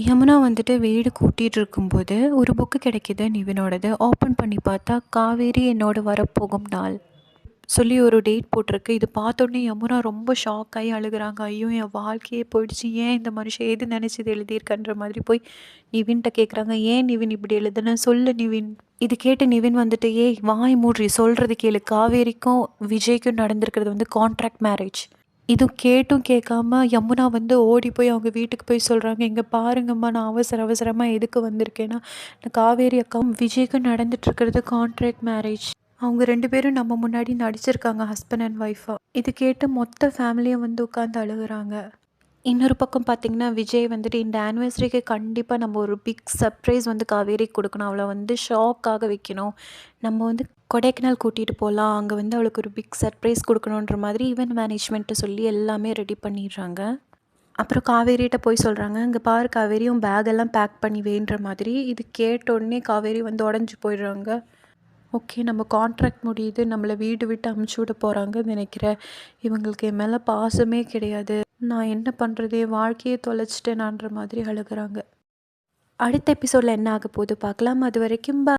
யமுனா வந்துட்டு வீடு கூட்டிகிட்டு இருக்கும்போது ஒரு புக்கு கிடைக்கிது நிவினோடது. ஓப்பன் பண்ணி பார்த்தா காவேரி என்னோட வரப்போகும் நாள் சொல்லி ஒரு டேட் போட்டிருக்கு. இது பார்த்தோன்னே யமுனா ரொம்ப ஷாக் ஆகி அழுகுறாங்க. ஐயோ என் வாழ்க்கையே போயிடுச்சு, ஏன் இந்த மனுஷன் எது நினச்சி இது எழுதியிருக்கன்ற மாதிரி போய் நிவின்கிட்ட கேட்குறாங்க. ஏன் நிவின் இப்படி எழுதுன சொல்லு நிவின். இது கேட்டு நிவின் வந்துட்டு ஏய் வாய் மூட்ரி சொல்கிறது கேளு, காவேரிக்கும் விஜய்க்கும் நடந்திருக்கிறது வந்து கான்ட்ராக்ட் மேரேஜ். இது கேட்டும் கேட்காம யமுனா வந்து ஓடி போய் அவங்க வீட்டுக்கு போய் சொல்கிறாங்க, இங்கே பாருங்கம்மா நான் அவசரமாக எதுக்கு வந்திருக்கேன்னா காவேரி அக்காவும் விஜய்க்கும் நடந்துட்டுருக்கிறது கான்ட்ராக்ட் மேரேஜ். அவங்க 2 பேரும் நம்ம முன்னாடி நடிச்சிருக்காங்க ஹஸ்பண்ட் அண்ட் ஒய்ஃபாக. இது கேட்டு மொத்த ஃபேமிலியும் வந்து உட்காந்து அழுகுறாங்க. இன்னொரு பக்கம் பார்த்திங்கன்னா விஜய் வந்துட்டு இந்த ஆனிவர்சரிக்கு கண்டிப்பாக நம்ம ஒரு பிக் சர்ப்ரைஸ் வந்து காவேரிக்கு கொடுக்கணும், அவளை வந்து ஷாக்காக வைக்கணும், நம்ம வந்து கொடைக்கானல் கூட்டிகிட்டு போகலாம், அங்கே வந்து அவளுக்கு ஒரு பிக் சர்ப்ரைஸ் கொடுக்கணுன்ற மாதிரி ஈவென்ட் மேனேஜ்மெண்ட்டை சொல்லி எல்லாமே ரெடி பண்ணிடுறாங்க. அப்புறம் காவேரிகிட்ட போய் சொல்கிறாங்க, இங்கே பாரு காவேரியும் பேக்கெல்லாம் பேக் பண்ணி வேன்ற மாதிரி. இது கேட்டோடனே காவேரி வந்து உடஞ்சி போயிடுறாங்க. ஓகே நம்ம கான்ட்ராக்ட் முடியுது, நம்மளை வீடு விட்டு அமுச்சு விட போகிறாங்கன்னு நினைக்கிறேன், இவங்களுக்கு என் மேலே பாசமே கிடையாது, நான் என்ன பண்ணுறது, என் வாழ்க்கையை தொலைச்சிட்டேனான்ற மாதிரி அழுகிறாங்க. அடுத்த எபிசோடில் என்ன ஆக போகுது பார்க்கலாம். அது வரைக்கும்